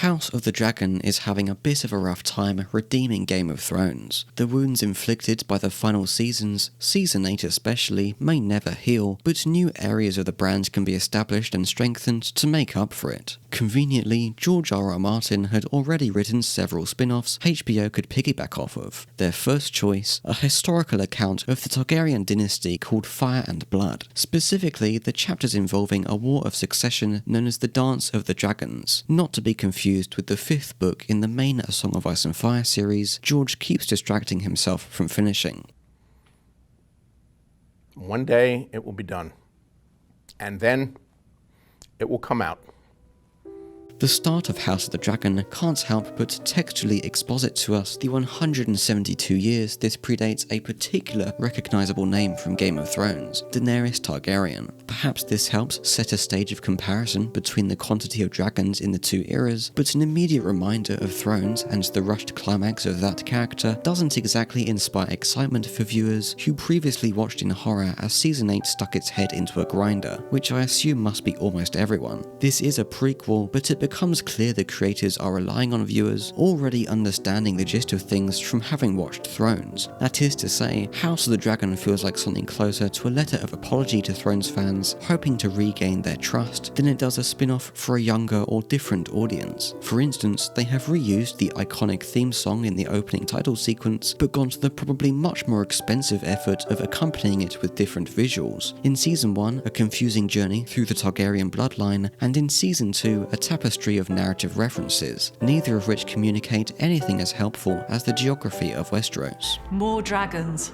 House of the Dragon is having a bit of a rough time redeeming Game of Thrones. The wounds inflicted by the final seasons, Season 8 especially, may never heal, but new areas of the brand can be established and strengthened to make up for it. Conveniently, George R.R. Martin had already written several spin-offs HBO could piggyback off of. Their first choice, a historical account of the Targaryen dynasty called Fire and Blood, specifically the chapters involving a war of succession known as the Dance of the Dragons, not to be confused with the 5th book in the main A Song of Ice and Fire series George keeps distracting himself from finishing. One day it will be done, and then it will come out. The start of House of the Dragon can't help but textually exposit to us the 172 years this predates a particular recognisable name from Game of Thrones, Daenerys Targaryen. Perhaps this helps set a stage of comparison between the quantity of dragons in the two eras, but an immediate reminder of Thrones and the rushed climax of that character doesn't exactly inspire excitement for viewers who previously watched in horror as Season 8 stuck its head into a grinder, which I assume must be almost everyone. This is a prequel, but it becomes clear the creators are relying on viewers already understanding the gist of things from having watched Thrones. That is to say, House of the Dragon feels like something closer to a letter of apology to Thrones fans hoping to regain their trust than it does a spin-off for a younger or different audience. For instance, they have reused the iconic theme song in the opening title sequence, but gone to the probably much more expensive effort of accompanying it with different visuals. In Season 1, a confusing journey through the Targaryen bloodline, and in Season 2, a tapestry of narrative references, neither of which communicate anything as helpful as the geography of Westeros. More dragons.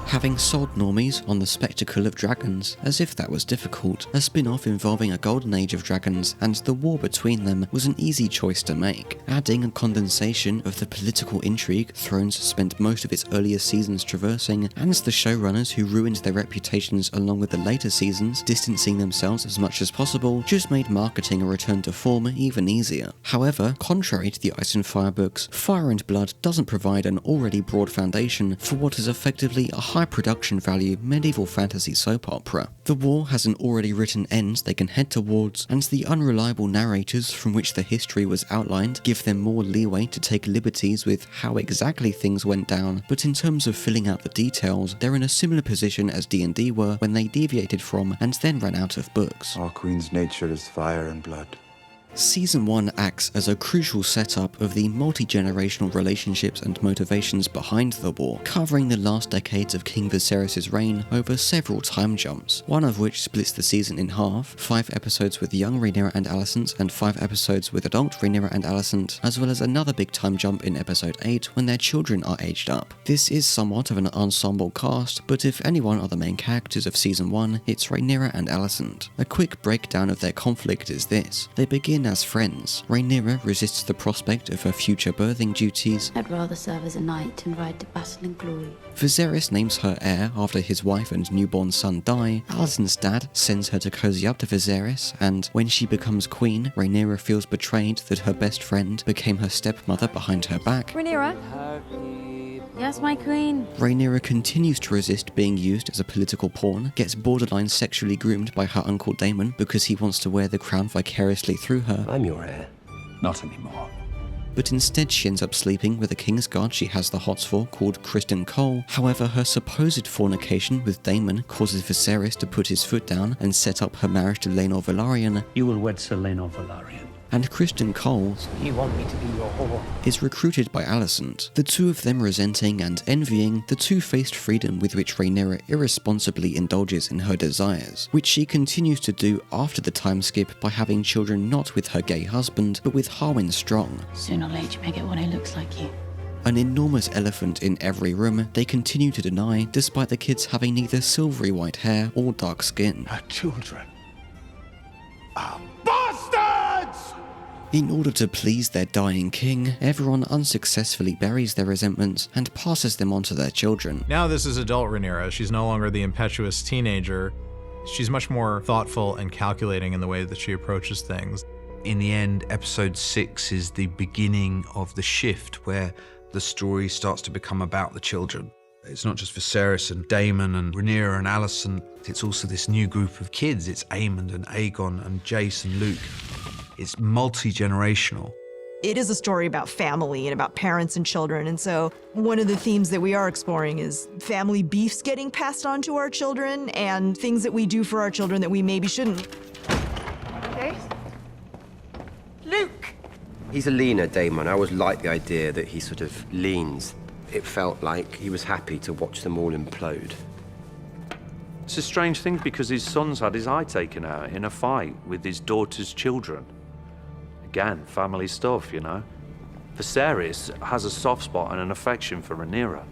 Having sold normies on the spectacle of dragons, as if that was difficult, a spin-off involving a golden age of dragons and the war between them was an easy choice to make, adding a condensation of the political intrigue Thrones spent most of its earlier seasons traversing, and the showrunners who ruined their reputations along with the later seasons, distancing themselves as much as possible, just made marketing a return to form even easier. However, contrary to the Ice and Fire books, Fire and Blood doesn't provide an already broad foundation for what is effectively a high production value medieval fantasy soap opera. The war has an already written end they can head towards, and the unreliable narrators from which the history was outlined give them more leeway to take liberties with how exactly things went down, but in terms of filling out the details, they're in a similar position as D&D were when they deviated from and then ran out of books. Our queen's nature is fire and blood. Season 1 acts as a crucial setup of the multi-generational relationships and motivations behind the war, covering the last decades of King Viserys' reign over several time jumps, one of which splits the season in half, 5 episodes with young Rhaenyra and Alicent and 5 episodes with adult Rhaenyra and Alicent, as well as another big time jump in episode 8 when their children are aged up. This is somewhat of an ensemble cast, but if anyone are the main characters of Season 1, it's Rhaenyra and Alicent. A quick breakdown of their conflict is this. They begin as friends. Rhaenyra resists the prospect of her future birthing duties. I'd rather serve as a knight and ride to battle in glory. Viserys names her heir after his wife and newborn son die. Alicent's dad sends her to cozy up to Viserys, and when she becomes queen, Rhaenyra feels betrayed that her best friend became her stepmother behind her back. Rhaenyra? Yes, my queen. Rhaenyra continues to resist being used as a political pawn, gets borderline sexually groomed by her uncle Daemon because he wants to wear the crown vicariously through her. I'm your heir. Not anymore. But instead she ends up sleeping with a Kingsguard she has the hots for called Criston Cole. However, her supposed fornication with Daemon causes Viserys to put his foot down and set up her marriage to Laenor Velaryon. You will wed Sir Laenor Velaryon. And Criston Cole You want me to be your whore? is recruited by Alicent, the two of them resenting and envying the two-faced freedom with which Rhaenyra irresponsibly indulges in her desires, which she continues to do after the time skip by having children not with her gay husband, but with Harwin Strong. Sooner or later you may get one who looks like you. An enormous elephant in every room they continue to deny despite the kids having neither silvery white hair or dark skin. Our children are Bastards! In order to please their dying king, everyone unsuccessfully buries their resentments and passes them on to their children. Now this is adult Rhaenyra. She's no longer the impetuous teenager. She's much more thoughtful and calculating in the way that she approaches things. In the end, episode 6 is the beginning of the shift where the story starts to become about the children. It's not just Viserys and Daemon and Rhaenyra and Alicent. It's also this new group of kids. It's Aemond and Aegon and Jace and Luke. It's multi-generational. It is a story about family and about parents and children, and so one of the themes that we are exploring is family beefs getting passed on to our children and things that we do for our children that we maybe shouldn't. Okay. Luke! He's a leaner Daemon. I always like the idea that he sort of leans. It felt like he was happy to watch them all implode. It's a strange thing because his son's had his eye taken out in a fight with his daughter's children. Again, family stuff, you know. Viserys has a soft spot and an affection for Rhaenyra.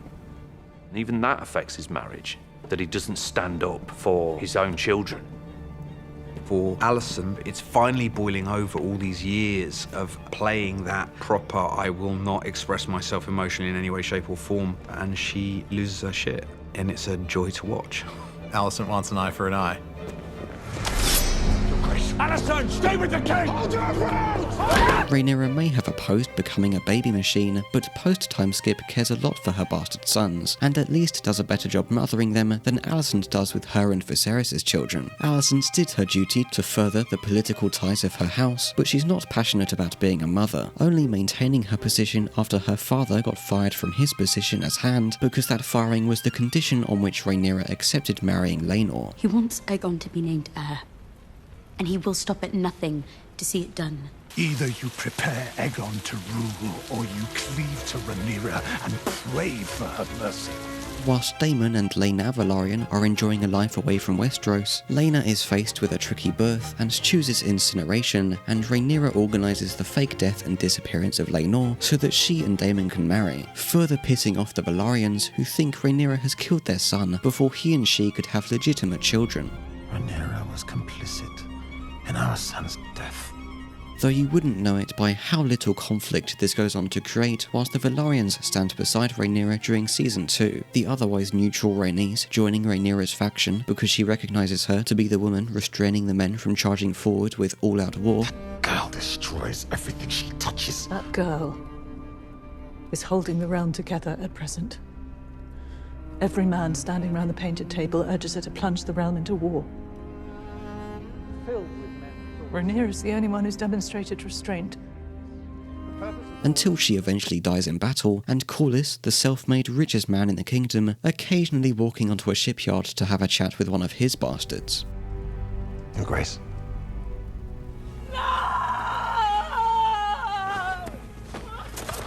And even that affects his marriage, that he doesn't stand up for his own children. For Alicent, it's finally boiling over all these years of playing that proper, I will not express myself emotionally in any way, shape or form, and she loses her shit. And it's a joy to watch. Alicent wants an eye for an eye. Alicent, stay with the king! Hold your ground! Rhaenyra may have opposed becoming a baby machine, but post-time skip cares a lot for her bastard sons, and at least does a better job mothering them than Alicent does with her and Viserys' children. Alicent did her duty to further the political ties of her house, but she's not passionate about being a mother, only maintaining her position after her father got fired from his position as Hand, because that firing was the condition on which Rhaenyra accepted marrying Laenor. He wants Aegon to be named heir, and he will stop at nothing to see it done. Either you prepare Aegon to rule, or you cleave to Rhaenyra and pray for her mercy. Whilst Daemon and Laena Velaryon are enjoying a life away from Westeros, Laena is faced with a tricky birth and chooses incineration, and Rhaenyra organises the fake death and disappearance of Laenor so that she and Daemon can marry, further pissing off the Velaryons who think Rhaenyra has killed their son before he and she could have legitimate children. Rhaenyra was complicit in our son's death. Though you wouldn't know it by how little conflict this goes on to create, whilst the Velaryons stand beside Rhaenyra during Season 2, the otherwise neutral Rhaenys joining Rhaenyra's faction because she recognises her to be the woman restraining the men from charging forward with all-out war. That girl destroys everything she touches. That girl is holding the realm together at present. Every man standing round the painted table urges her to plunge the realm into war. Rhaenyra is the only one who's demonstrated restraint. Until she eventually dies in battle, and Corlys, the self-made richest man in the kingdom, occasionally walking onto a shipyard to have a chat with one of his bastards. Your Grace. No!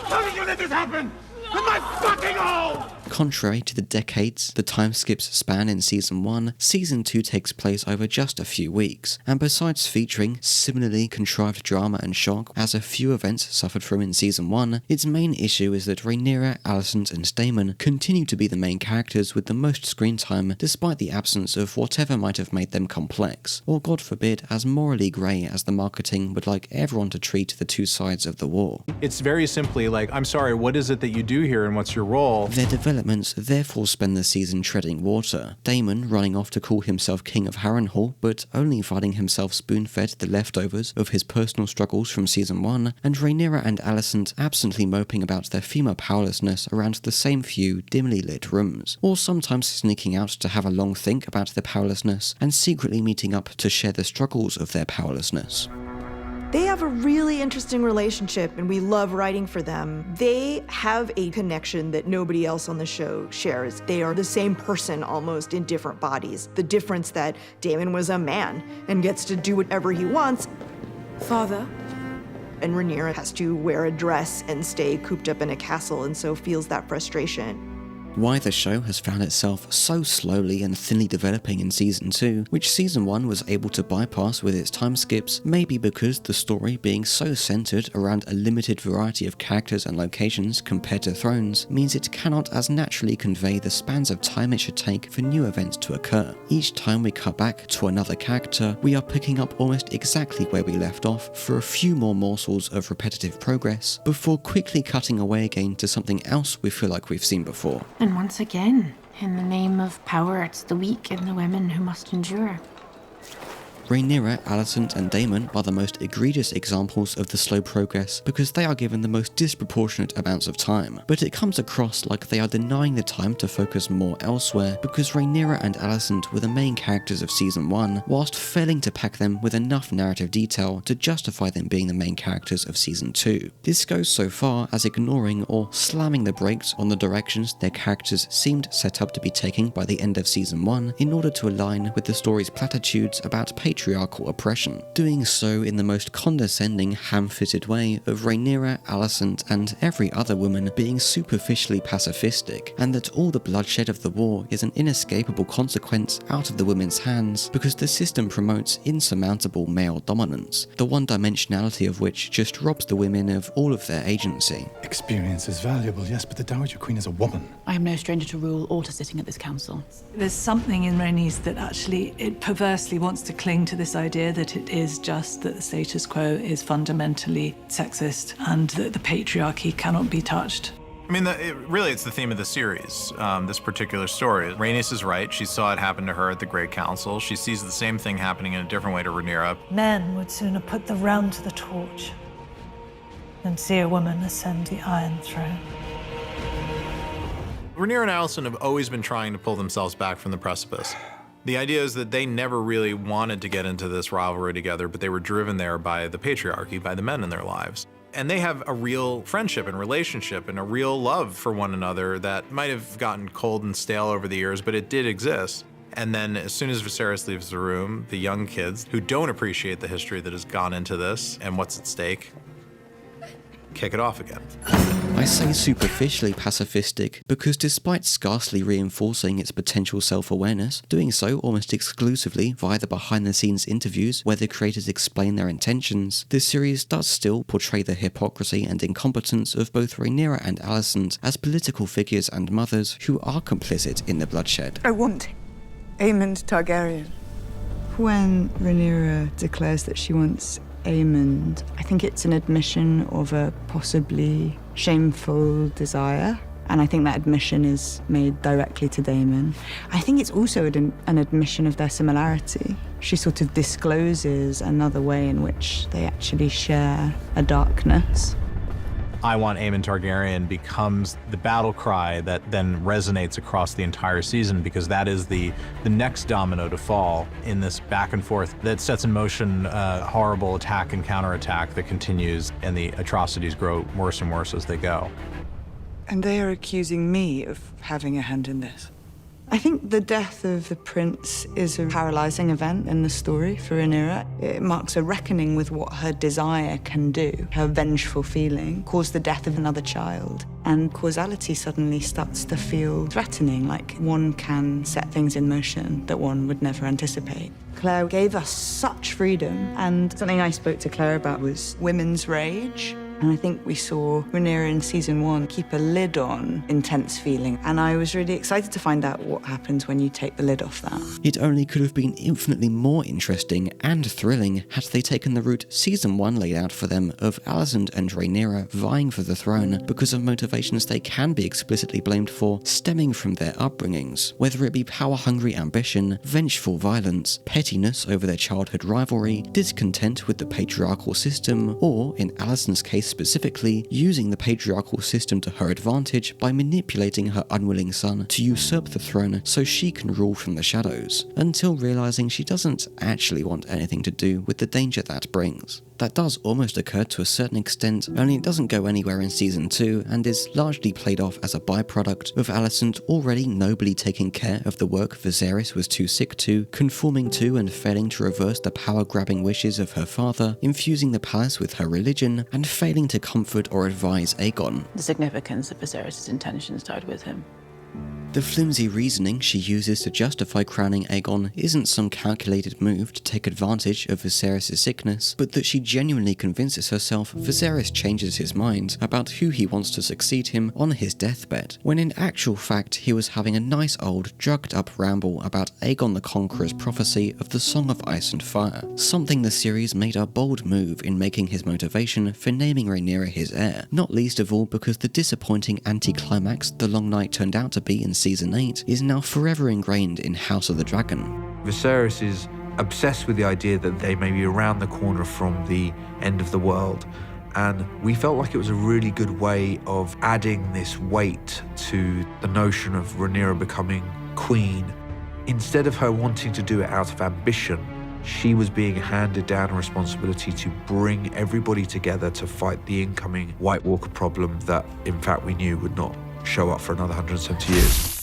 How did you let this happen? In my fucking home! Contrary to the decades the time skips span in Season 1, Season 2 takes place over just a few weeks, and besides featuring similarly contrived drama and shock as a few events suffered from in Season 1, its main issue is that Rhaenyra, Alicent and Daemon continue to be the main characters with the most screen time despite the absence of whatever might have made them complex, or God forbid as morally grey as the marketing would like everyone to treat the two sides of the war. It's very simply like, I'm sorry, what is it that you do here and what's your role? Their developments therefore spend the season treading water, Daemon running off to call himself King of Harrenhal, but only finding himself spoon-fed the leftovers of his personal struggles from Season 1, and Rhaenyra and Alicent absently moping about their female powerlessness around the same few dimly lit rooms, or sometimes sneaking out to have a long think about their powerlessness and secretly meeting up to share the struggles of their powerlessness. They have a really interesting relationship, and we love writing for them. They have a connection that nobody else on the show shares. They are the same person almost in different bodies. The difference that Daemon was a man and gets to do whatever he wants. Father. And Rhaenyra has to wear a dress and stay cooped up in a castle, and so feels that frustration. Why the show has found itself so slowly and thinly developing in Season 2, which Season 1 was able to bypass with its time skips, may be because the story being so centered around a limited variety of characters and locations compared to Thrones means it cannot as naturally convey the spans of time it should take for new events to occur. Each time we cut back to another character, we are picking up almost exactly where we left off for a few more morsels of repetitive progress, before quickly cutting away again to something else we feel like we've seen before. And once again, in the name of power, it's the weak and the women who must endure. Rhaenyra, Alicent, and Daemon are the most egregious examples of the slow progress because they are given the most disproportionate amounts of time, but it comes across like they are denying the time to focus more elsewhere because Rhaenyra and Alicent were the main characters of Season 1, whilst failing to pack them with enough narrative detail to justify them being the main characters of Season 2. This goes so far as ignoring or slamming the brakes on the directions their characters seemed set up to be taking by the end of Season 1 in order to align with the story's platitudes about patriarchal oppression, doing so in the most condescending, ham-fisted way of Rhaenyra, Alicent, and every other woman being superficially pacifistic, and that all the bloodshed of the war is an inescapable consequence out of the women's hands because the system promotes insurmountable male dominance, the one-dimensionality of which just robs the women of all of their agency. Experience is valuable, yes, but the Dowager Queen is a woman. I am no stranger to rule or to sitting at this council. There's something in Rhaenys that actually, it perversely wants to cling to this idea that it is just that the status quo is fundamentally sexist and that the patriarchy cannot be touched. I mean, it's the theme of the series, this particular story. Rhaenys is right. She saw it happen to her at the Great Council. She sees the same thing happening in a different way to Rhaenyra. Men would sooner put the realm to the torch than see a woman ascend the Iron Throne. Rhaenyra and Alicent have always been trying to pull themselves back from the precipice. The idea is that they never really wanted to get into this rivalry together, but they were driven there by the patriarchy, by the men in their lives. And they have a real friendship and relationship and a real love for one another that might have gotten cold and stale over the years, but it did exist. And then as soon as Viserys leaves the room, the young kids who don't appreciate the history that has gone into this and what's at stake, kick it off again. I say superficially pacifistic because despite scarcely reinforcing its potential self-awareness, doing so almost exclusively via the behind-the-scenes interviews where the creators explain their intentions, the series does still portray the hypocrisy and incompetence of both Rhaenyra and Alicent as political figures and mothers who are complicit in the bloodshed. I want Aemond Targaryen. When Rhaenyra declares that she wants Aemond, I think it's an admission of a possibly shameful desire, and I think that admission is made directly to Daemon. I think it's also an admission of their similarity. She sort of discloses another way in which they actually share a darkness. I want Aemond Targaryen becomes the battle cry that then resonates across the entire season, because that is the next domino to fall in this back and forth that sets in motion a horrible attack and counterattack that continues, and the atrocities grow worse and worse as they go. And they are accusing me of having a hand in this. I think the death of the prince is a paralyzing event in the story for Rhaenyra. It marks a reckoning with what her desire can do. Her vengeful feeling caused the death of another child, and causality suddenly starts to feel threatening, like one can set things in motion that one would never anticipate. Claire gave us such freedom, and something I spoke to Claire about was women's rage. And I think we saw Rhaenyra in Season 1 keep a lid on intense feeling, and I was really excited to find out what happens when you take the lid off that. It only could have been infinitely more interesting and thrilling had they taken the route Season 1 laid out for them of Alicent and Rhaenyra vying for the throne because of motivations they can be explicitly blamed for stemming from their upbringings, whether it be power-hungry ambition, vengeful violence, pettiness over their childhood rivalry, discontent with the patriarchal system, or, in Alicent's case specifically, using the patriarchal system to her advantage by manipulating her unwilling son to usurp the throne so she can rule from the shadows, until realizing she doesn't actually want anything to do with the danger that brings. That does almost occur to a certain extent, only it doesn't go anywhere in Season 2 and is largely played off as a byproduct of Alicent already nobly taking care of the work Viserys was too sick to, conforming to and failing to reverse the power-grabbing wishes of her father, infusing the palace with her religion, and failing to comfort or advise Aegon. The significance of Viserys' intentions died with him. The flimsy reasoning she uses to justify crowning Aegon isn't some calculated move to take advantage of Viserys' sickness, but that she genuinely convinces herself Viserys changes his mind about who he wants to succeed him on his deathbed, when in actual fact he was having a nice old drugged-up ramble about Aegon the Conqueror's prophecy of the Song of Ice and Fire, something the series made a bold move in making his motivation for naming Rhaenyra his heir, not least of all because the disappointing anticlimax the Long Night turned out to be in Season 8 is now forever ingrained in House of the Dragon. Viserys' obsessed with the idea that they may be around the corner from the end of the world. And we felt like it was a really good way of adding this weight to the notion of Rhaenyra becoming queen. Instead of her wanting to do it out of ambition, she was being handed down a responsibility to bring everybody together to fight the incoming White Walker problem that, in fact, we knew would not show up for another 170 years.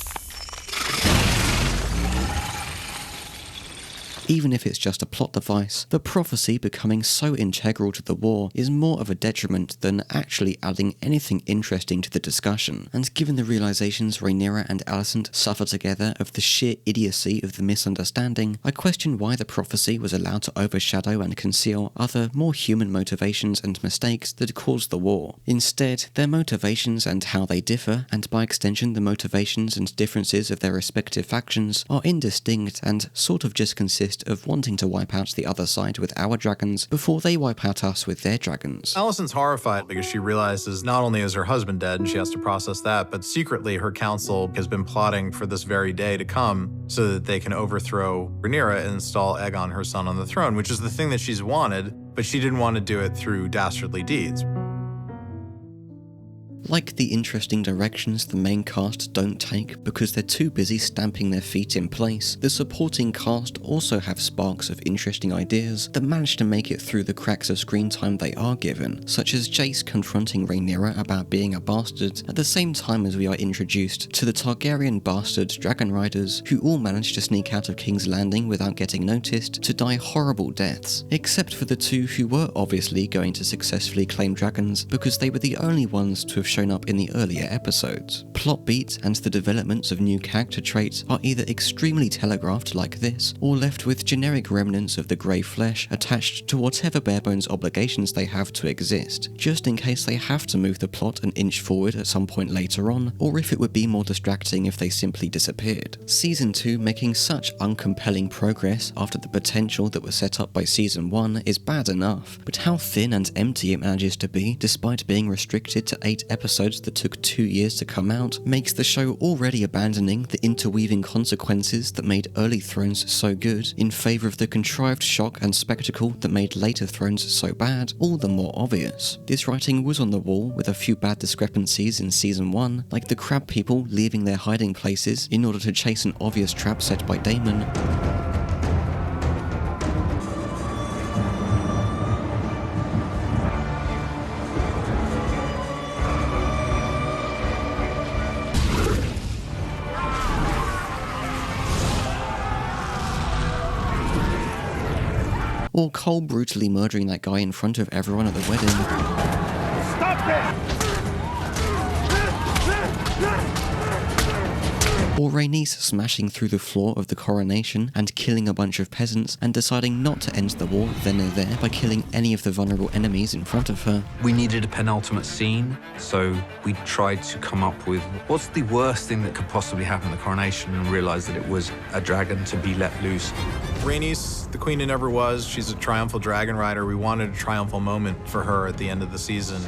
Even if it's just a plot device, the prophecy becoming so integral to the war is more of a detriment than actually adding anything interesting to the discussion, and given the realizations Rhaenyra and Alicent suffer together of the sheer idiocy of the misunderstanding, I question why the prophecy was allowed to overshadow and conceal other, more human motivations and mistakes that caused the war. Instead, their motivations and how they differ, and by extension the motivations and differences of their respective factions, are indistinct and sort of just consist of wanting to wipe out the other side with our dragons before they wipe out us with their dragons. Alicent's horrified because she realizes not only is her husband dead and she has to process that, but secretly her council has been plotting for this very day to come so that they can overthrow Rhaenyra and install Aegon, her son, on the throne, which is the thing that she's wanted, but she didn't want to do it through dastardly deeds. Like the interesting directions the main cast don't take because they're too busy stamping their feet in place, the supporting cast also have sparks of interesting ideas that manage to make it through the cracks of screen time they are given, such as Jace confronting Rhaenyra about being a bastard at the same time as we are introduced to the Targaryen bastard dragon riders who all manage to sneak out of King's Landing without getting noticed to die horrible deaths, except for the two who were obviously going to successfully claim dragons because they were the only ones to have shown up in the earlier episodes. Plot beats and the developments of new character traits are either extremely telegraphed like this, or left with generic remnants of the grey flesh attached to whatever barebones obligations they have to exist, just in case they have to move the plot an inch forward at some point later on, or if it would be more distracting if they simply disappeared. Season 2 making such uncompelling progress after the potential that was set up by Season 1 is bad enough, but how thin and empty it manages to be despite being restricted to 8 episodes that took 2 years to come out makes the show already abandoning the interweaving consequences that made early Thrones so good in favour of the contrived shock and spectacle that made later Thrones so bad all the more obvious. This writing was on the wall with a few bad discrepancies in Season 1, like the crab people leaving their hiding places in order to chase an obvious trap set by Daemon. Or Cole brutally murdering that guy in front of everyone at the wedding. Stop it! Or Rhaenys smashing through the floor of the coronation and killing a bunch of peasants and deciding not to end the war then and there by killing any of the vulnerable enemies in front of her. We needed a penultimate scene, so we tried to come up with what's the worst thing that could possibly happen at the coronation and realised that it was a dragon to be let loose. Rhaenys, the queen who never was, she's a triumphal dragon rider. We wanted a triumphal moment for her at the end of the season.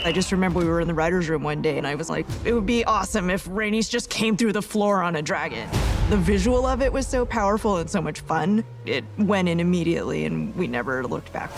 I just remember we were in the writer's room one day and I was like, it would be awesome if Rhaenys just came through the floor on a dragon. The visual of it was so powerful and so much fun. It went in immediately and we never looked back.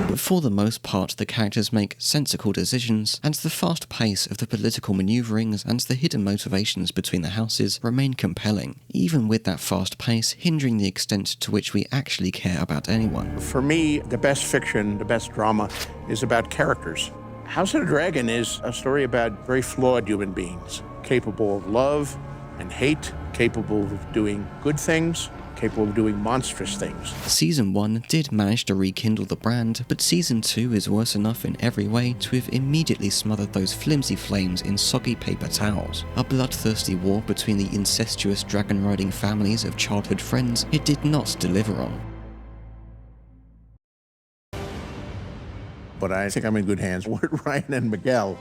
But for the most part, the characters make sensical decisions, and the fast pace of the political maneuverings and the hidden motivations between the houses remain compelling, even with that fast pace hindering the extent to which we actually care about anyone. For me, the best fiction, the best drama, is about characters. House of the Dragon is a story about very flawed human beings, capable of love and hate, capable of doing good things, capable of doing monstrous things. Season 1 did manage to rekindle the brand, but Season 2 is worse enough in every way to have immediately smothered those flimsy flames in soggy paper towels. A bloodthirsty war between the incestuous dragon-riding families of childhood friends it did not deliver on. But I think I'm in good hands with Ryan and Miguel.